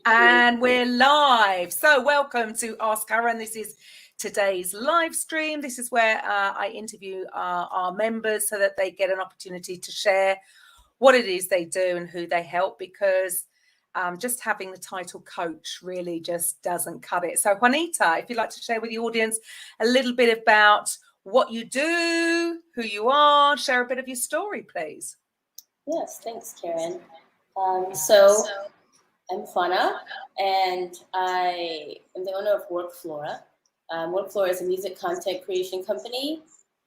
And we're live. So welcome to Ask Karen. This is today's live stream. This is where I interview our members so that they get an opportunity to share what it is they do and who they help, because just having the title coach really just doesn't cut it. So Juanita, if you'd like to share with the audience a little bit about what you do, who you are, share a bit of your story, please. Yes, thanks, Karen. So I'm Juana, and I am the owner of WorkFlora. WorkFlora is a music content creation company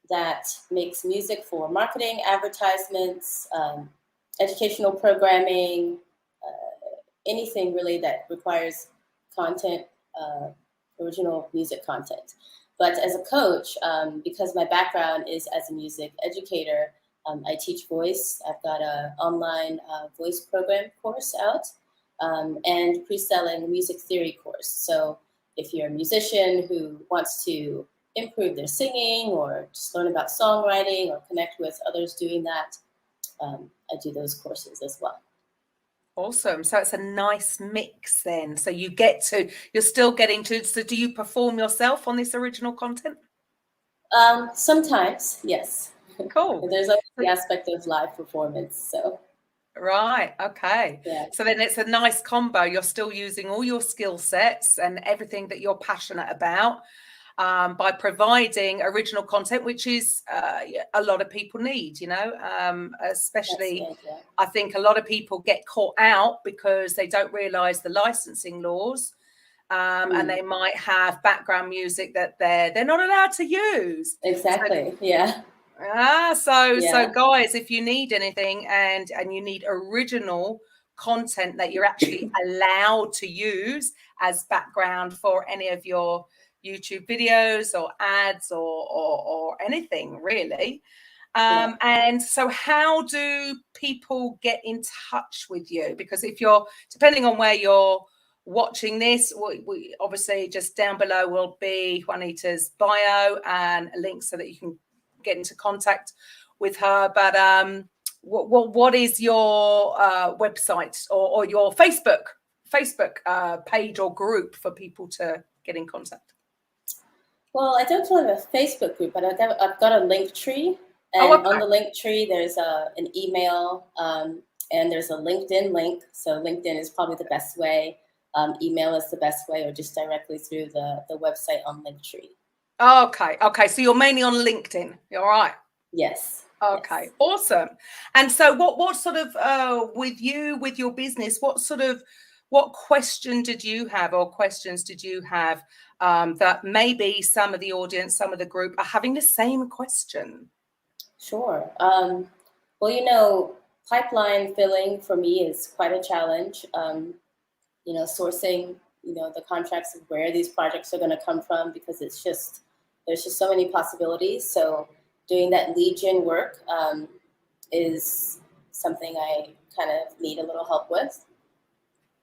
that makes music for marketing, advertisements, educational programming, anything really that requires content, original music content. But as a coach, because my background is as a music educator, I teach voice. I've got an online voice program course out and pre-selling music theory course. So if you're a musician who wants to improve their singing or just learn about songwriting or connect with others doing that, I do those courses as well. Awesome. So it's a nice mix then. So you're still getting to, so do you perform yourself on this original content? Sometimes, yes. Cool. There's always the aspect of live performance, so. Right. Okay. Yeah. So then it's a nice combo. You're still using all your skill sets and everything that you're passionate about by providing original content, which is a lot of people need, especially I think a lot of people get caught out because they don't realize the licensing laws. And they might have background music that they're not allowed to use. Exactly. So guys, if you need anything and you need original content that you're actually allowed to use as background for any of your YouTube videos or ads or anything really. And so how do people get in touch with you? Because if you're, depending on where you're watching this, we obviously just down below will be Juanita's bio and a link so that you can get into contact with her. But what is your website or your Facebook page or group for people to get in contact? Well, I don't have a Facebook group, but I've got a link tree, and on the link tree there's an email and there's a LinkedIn link. So LinkedIn is probably the best way. Email is the best way, or just directly through the website on Linktree. Okay. So you're mainly on LinkedIn. You're all right. Yes. Okay. Yes. Awesome. And so what sort of with your business, what question did you have or questions did you have that maybe some of the audience, some of the group are having the same question? Sure. Well, pipeline filling for me is quite a challenge. Sourcing, the contracts of where these projects are going to come from, because there's just so many possibilities. So doing that lead gen work is something I kind of need a little help with.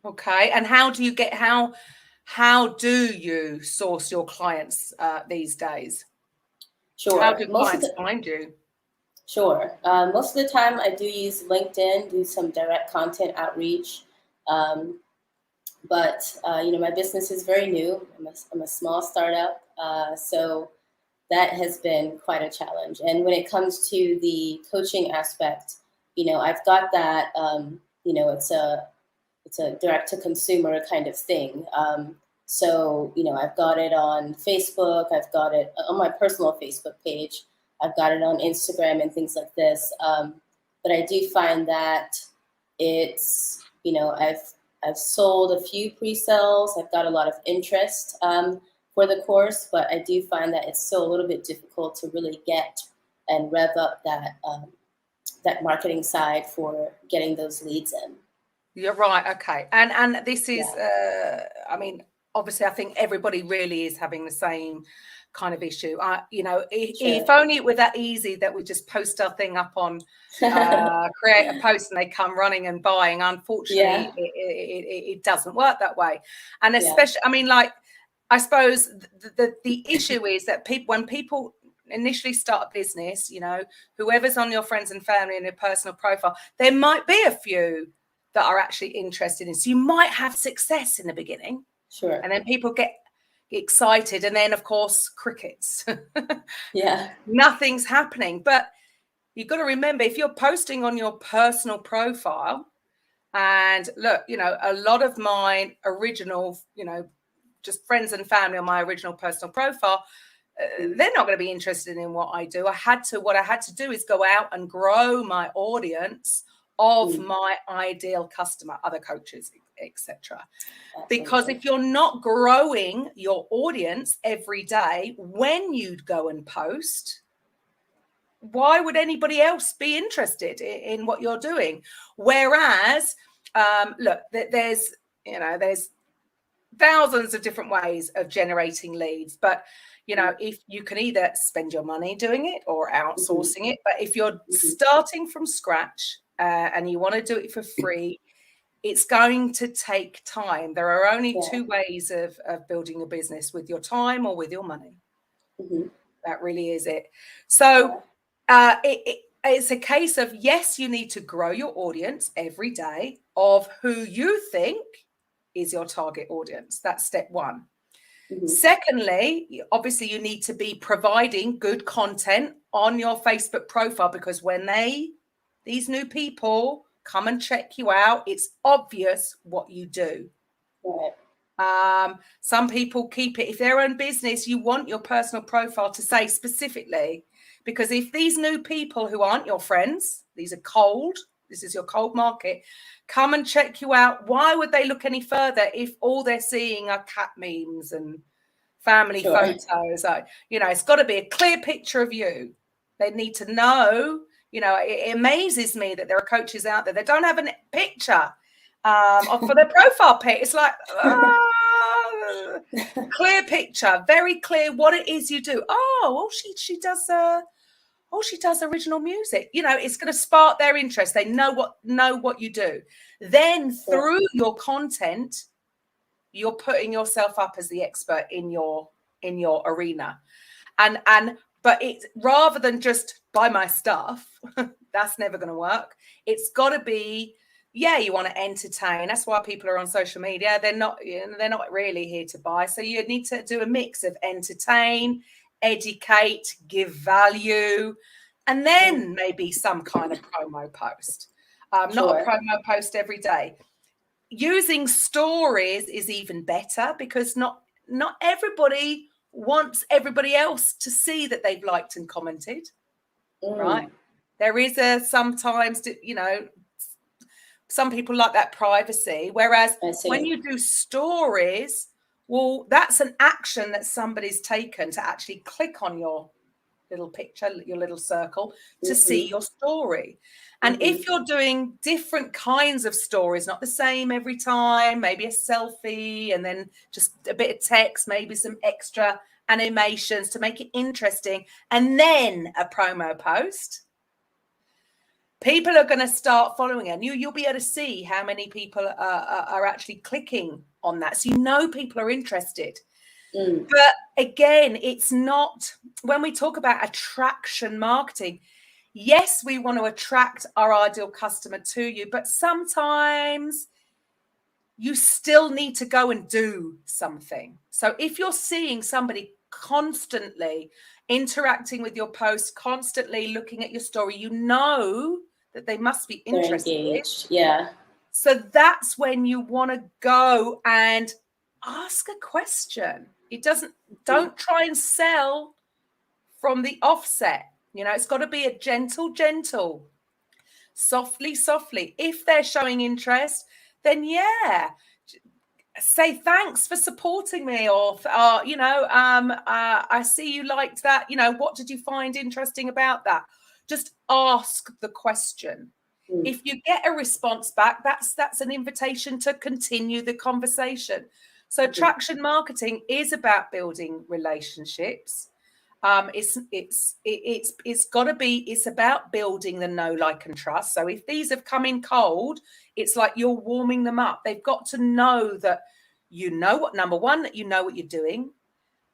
Okay. And how do you source your clients these days? Sure. How do clients find you? Sure. Most of the time I do use LinkedIn, do some direct content outreach. But my business is very new. I'm a small startup. So that has been quite a challenge. And when it comes to the coaching aspect, I've got that, it's a direct to consumer kind of thing. So I've got it on Facebook. I've got it on my personal Facebook page. I've got it on Instagram and things like this. But I do find that it's, I've sold a few pre-sales. I've got a lot of interest for the course, but I do find that it's still a little bit difficult to really get and rev up that marketing side for getting those leads in. You're right. Okay. And this is, obviously I think everybody really is having the same kind of issue. If only it were that easy that we just post our thing up on create a post and they come running and buying. Unfortunately, it doesn't work that way. And especially, I suppose the issue is that when people initially start a business, whoever's on your friends and family and your personal profile, there might be a few that are actually interested in. So you might have success in the beginning. Sure. And then people get excited. And then, of course, crickets. Yeah. Nothing's happening. But you've got to remember, if you're posting on your personal profile, and look, a lot of my original, just friends and family on my original personal profile, they're not going to be interested in what I do. What I had to do is go out and grow my audience of my ideal customer, other coaches, etc. Because if you're not growing your audience every day when you go and post, why would anybody else be interested in what you're doing? Whereas, look, there's thousands of different ways of generating leads, but if you can either spend your money doing it or outsourcing it, but if you're starting from scratch and you want to do it for free, it's going to take time. There are only two ways of building a business: with your time or with your money. That really is it. So it's a case of, yes, you need to grow your audience every day of who you think is your target audience. That's step one. Secondly, obviously, you need to be providing good content on your Facebook profile, because when these new people come and check you out, it's obvious what you do. Right. Some people keep it. If they're in business, you want your personal profile to say specifically, because if these new people who aren't your friends, these are cold, this is your cold market, come and check you out, why would they look any further if all they're seeing are cat memes and family photos? It's got to be a clear picture of you. They need to know. It amazes me that there are coaches out there that don't have a picture for their profile pic. It's like, clear picture, very clear what it is you do. She does original music. It's going to spark their interest. They know what you do. Then through your content, you're putting yourself up as the expert in your arena. But it's rather than just buy my stuff, that's never going to work. It's got to be, you want to entertain. That's why people are on social media. They're not really here to buy. So you need to do a mix of entertain, educate, give value, and then maybe some kind of promo post. Not a promo post every day. Using stories is even better, because not everybody wants everybody else to see that they've liked and commented, right? There is sometimes, some people like that privacy, whereas when you do stories, well, that's an action that somebody's taken to actually click on your little picture, your little circle, to see your story. And if you're doing different kinds of stories, not the same every time, maybe a selfie and then just a bit of text, maybe some extra animations to make it interesting, and then a promo post, people are going to start following it. You'll be able to see how many people are actually clicking on that. So people are interested. But again, it's not, when we talk about attraction marketing, yes, we want to attract our ideal customer to you, but sometimes you still need to go and do something. So if you're seeing somebody constantly interacting with your post, constantly looking at your story, that they must be interested. They're engaged. Yeah. So that's when you want to go and ask a question. Don't try and sell from the offset. It's got to be a gentle, softly. If they're showing interest, then say thanks for supporting me, or I see you liked that. What did you find interesting about that? Just ask the question. If you get a response back, that's an invitation to continue the conversation. So attraction marketing is about building relationships. It's about building the know, like, and trust. So if these have come in cold, it's like you're warming them up. They've got to know that number one, that you know what you're doing.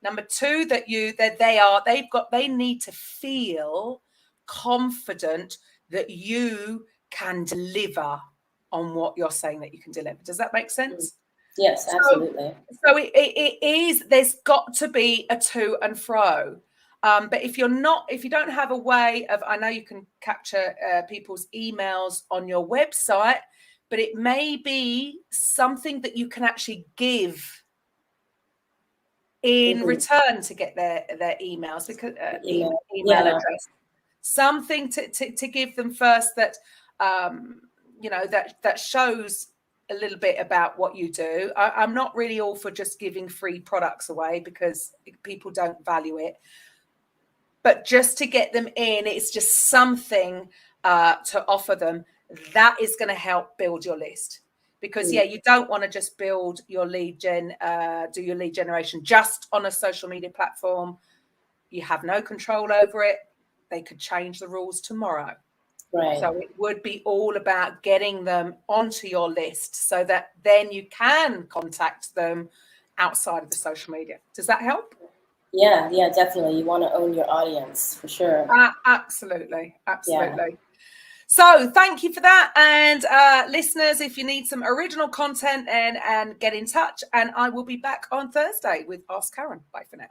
Number two, that they need to feel confident that you can deliver on what you're saying that you can deliver. Does that make sense? Yes, absolutely. So it is, there's got to be a to and fro. But if you don't have a way of, I know you can capture people's emails on your website, but it may be something that you can actually give in return to get their emails, because email address, something to give them first that that shows a little bit about what you do. I'm not really all for just giving free products away because people don't value it, but just to get them in, it's just something to offer them that is going to help build your list. Because you don't want to just build your lead gen, do your lead generation just on a social media platform. You have no control over it. They could change the rules tomorrow. Right. So it would be all about getting them onto your list so that then you can contact them outside of the social media. Does that help? Yeah, definitely. You want to own your audience for sure. Absolutely. Yeah. So thank you for that. And listeners, if you need some original content and get in touch, and I will be back on Thursday with Ask Karen. Bye for now.